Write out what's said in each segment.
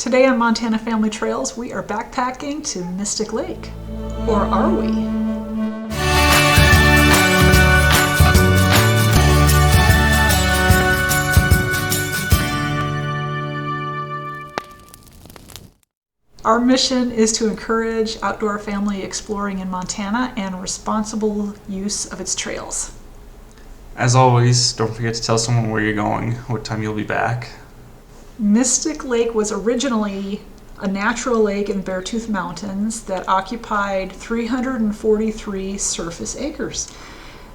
Today on Montana Family Trails, we are backpacking to Mystic Lake. Or are we? Our mission is to encourage outdoor family exploring in Montana and responsible use of its trails. As always, don't forget to tell someone where you're going, what time you'll be back. Mystic Lake was originally a natural lake in Beartooth Mountains that occupied 343 surface acres.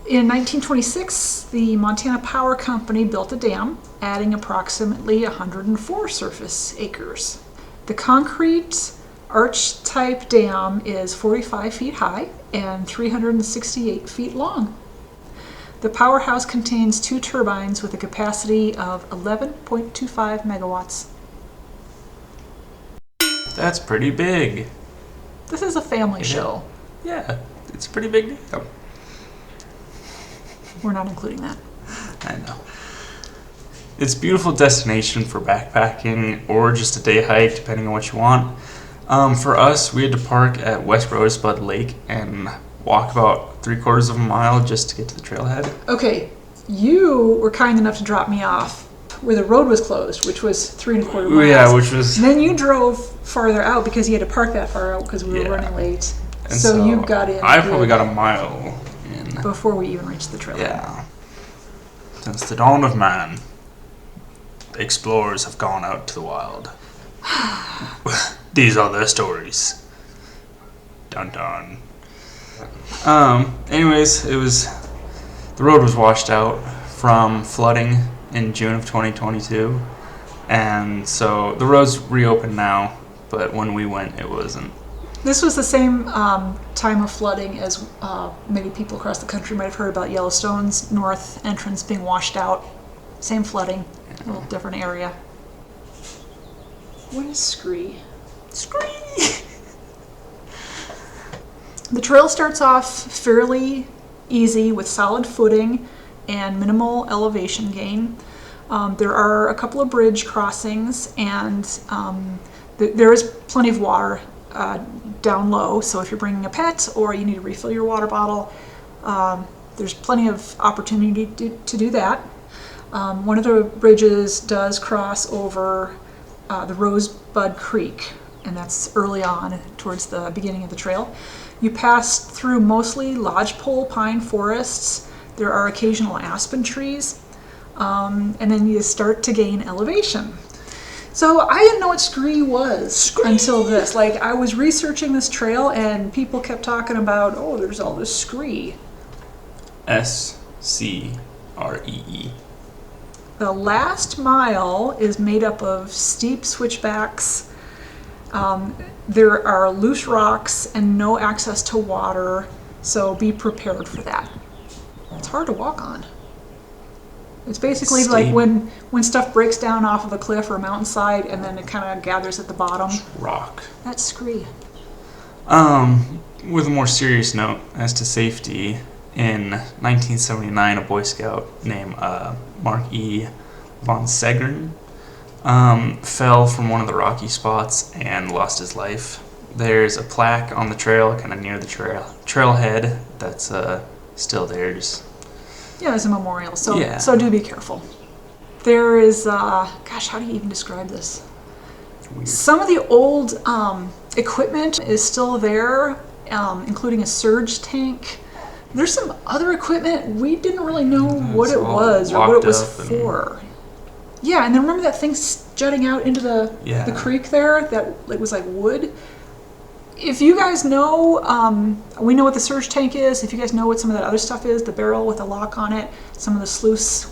In 1926, the Montana Power Company built a dam, adding approximately 104 surface acres. The concrete arch-type dam is 45 feet high and 368 feet long. The powerhouse contains 2 turbines with a capacity of 11.25 megawatts. That's pretty big. This is a family show. Yeah, it's a pretty big dam. We're not including that. I know. It's a beautiful destination for backpacking or just a day hike, depending on what you want. For us, we had to park at West Rosebud Lake and walk about 3/4 of a mile just to get to the trailhead. Okay, you were kind enough to drop me off where the road was closed, which was 3 1/4 miles. Yeah, which was... And then you drove farther out because you had to park that far out because we were running late. And so you got in. I probably got a mile in. Before we even reached the trailhead. Yeah. Since the dawn of man, explorers have gone out to the wild. These are their stories. Dun dun. Anyways, the road was washed out from flooding in June of 2022, and so the road's reopened now, but when we went, it wasn't. This was the same time of flooding as many people across the country might have heard about Yellowstone's north entrance being washed out. Same flooding, a little different area. What is scree? Scree! The trail starts off fairly easy with solid footing and minimal elevation gain. There are a couple of bridge crossings, and there is plenty of water down low, so if you're bringing a pet or you need to refill your water bottle, there's plenty of opportunity to do that. One of the bridges does cross over the Rosebud Creek, and that's early on towards the beginning of the trail. You pass through mostly lodgepole pine forests. There are occasional aspen trees, and then you start to gain elevation. So I didn't know what scree was until this. Like, I was researching this trail and people kept talking about, oh, there's all this scree. SCREE. The last mile is made up of steep switchbacks. There are loose rocks and no access to water, so be prepared for that. It's hard to walk on. It's basically like when stuff breaks down off of a cliff or a mountainside and then it kind of gathers at the bottom. Rock. That's scree. With a more serious note as to safety, in 1979, a Boy Scout named Mark E. von Segern fell from one of the rocky spots and lost his life. There's a plaque on the trail, kind of near the trailhead, that's still there. Yeah, as a memorial, so Yeah. So do be careful. There is, gosh, how do you even describe this? Weird. Some of the old equipment is still there, including a surge tank. There's some other equipment we didn't really know what it was or what it was for. Yeah, and then remember that thing jutting out into the creek there that it was like wood? If you guys know, we know what the surge tank is. If you guys know what some of that other stuff is, the barrel with a lock on it, some of the sluice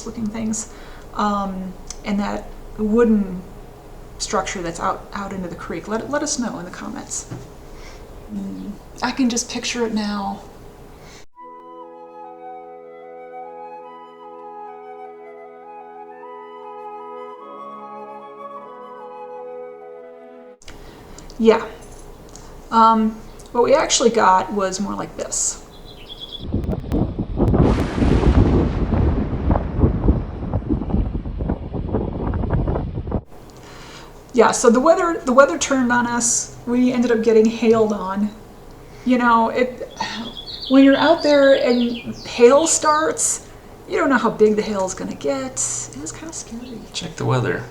looking things, and that wooden structure that's out into the creek, let us know in the comments. I can just picture it now. Yeah. What we actually got was more like this. Yeah, so the weather turned on us. We ended up getting hailed on. You know, when you're out there and hail starts, you don't know how big the hail is going to get. It was kind of scary. Check the weather.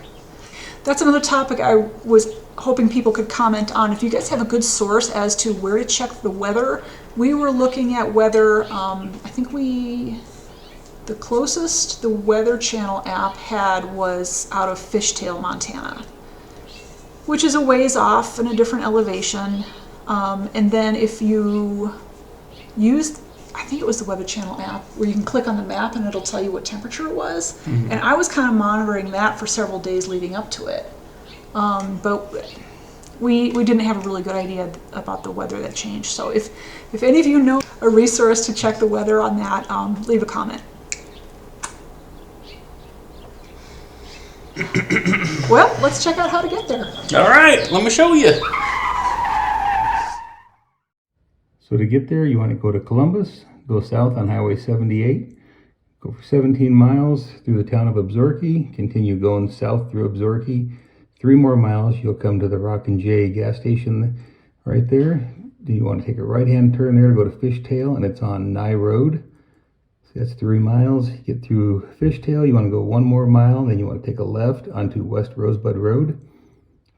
That's another topic I was hoping people could comment on. If you guys have a good source as to where to check the weather, we were looking at weather. I think the closest the Weather Channel app had was out of Fishtail, Montana, which is a ways off in a different elevation. And then if you used, I think it was the Weather Channel app, where you can click on the map and it'll tell you what temperature it was. Mm-hmm. And I was kind of monitoring that for several days leading up to it. But we didn't have a really good idea about the weather that changed. So if any of you know a resource to check the weather on that, leave a comment. Well, let's check out how to get there. All right, let me show you. So to get there, you want to go to Columbus, go south on Highway 78, go for 17 miles through the town of Absaroka, continue going south through Absaroka. 3 more miles, you'll come to the Rock and J gas station right there. You want to take a right-hand turn there to go to Fishtail, and it's on Nye Road. So that's 3 miles. You get through Fishtail, you want to go 1 more mile, then you want to take a left onto West Rosebud Road.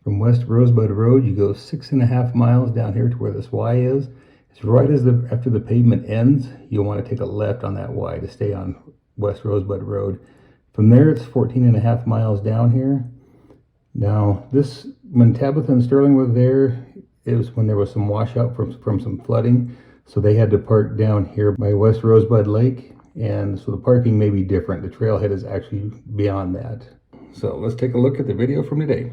From West Rosebud Road, you go 6.5 miles down here to where this Y is. It's right after the pavement ends, you'll want to take a left on that Y to stay on West Rosebud Road. From there, it's 14.5 miles down here. Now, when Tabitha and Sterling were there, it was when there was some washout from some flooding, so they had to park down here by West Rosebud Lake, and so the parking may be different. The trailhead is actually beyond that. So let's take a look at the video from today.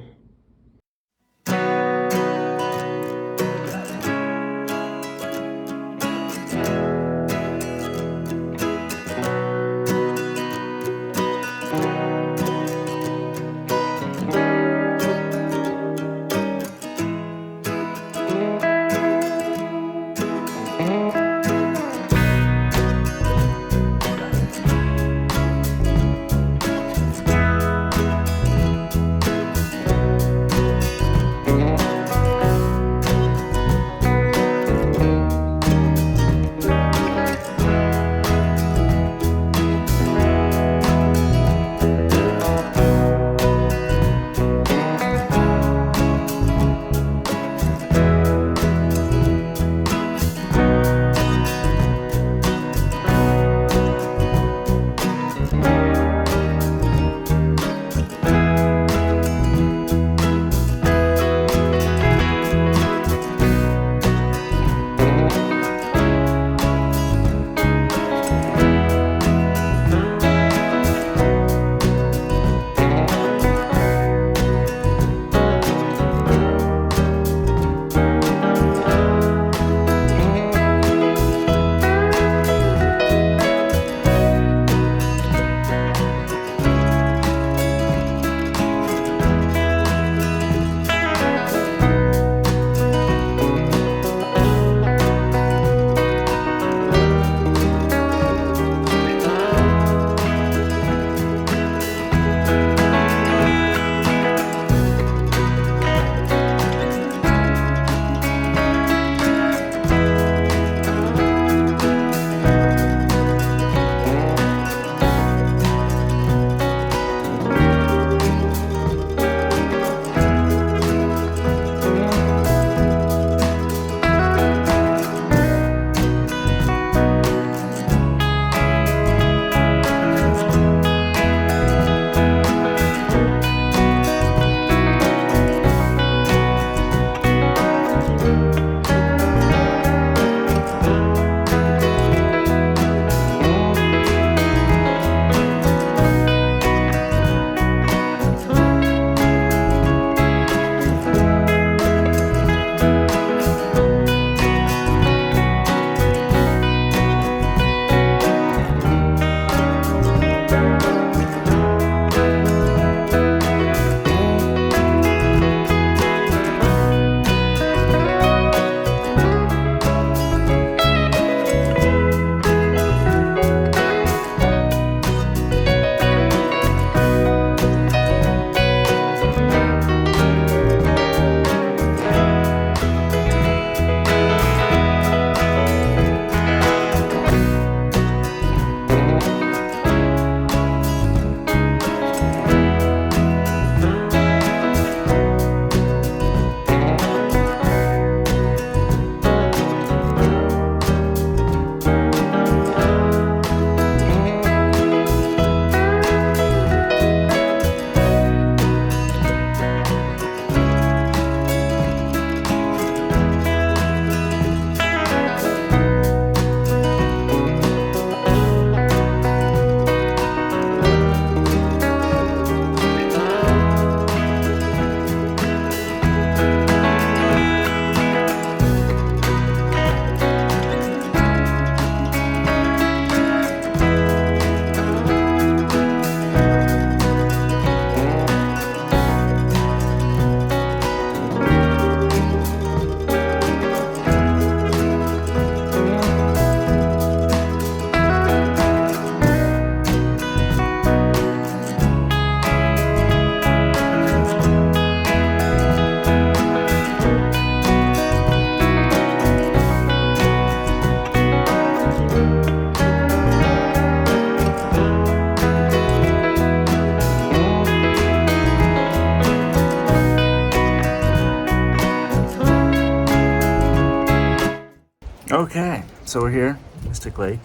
Okay, so we're here, Mystic Lake.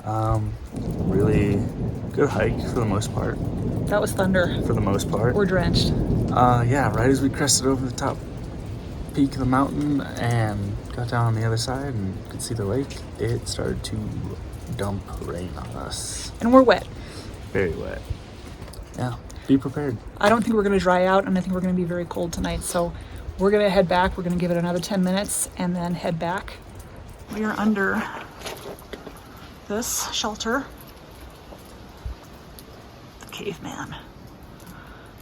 Really good hike for the most part. That was thunder. For the most part. We're drenched. Yeah, right as we crested over the top peak of the mountain and got down on the other side and could see the lake, it started to dump rain on us. And we're wet. Very wet. Yeah, be prepared. I don't think we're going to dry out, and I think we're going to be very cold tonight. So we're going to head back. We're going to give it another 10 minutes and then head back. We are under this shelter, the caveman.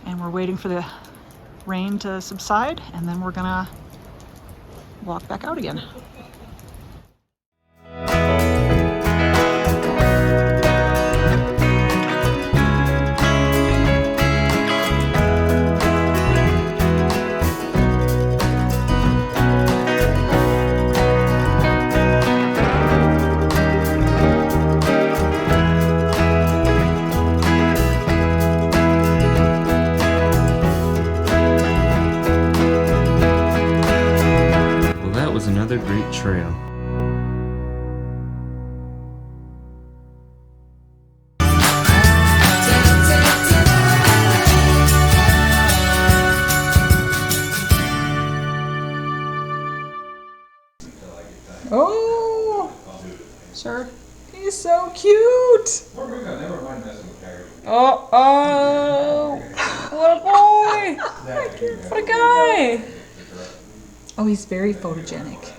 And we're waiting for the rain to subside, and then we're going to walk back out again. Another great trail. Oh, sure. He's so cute. Oh, what a boy. What a guy. Oh, he's very photogenic.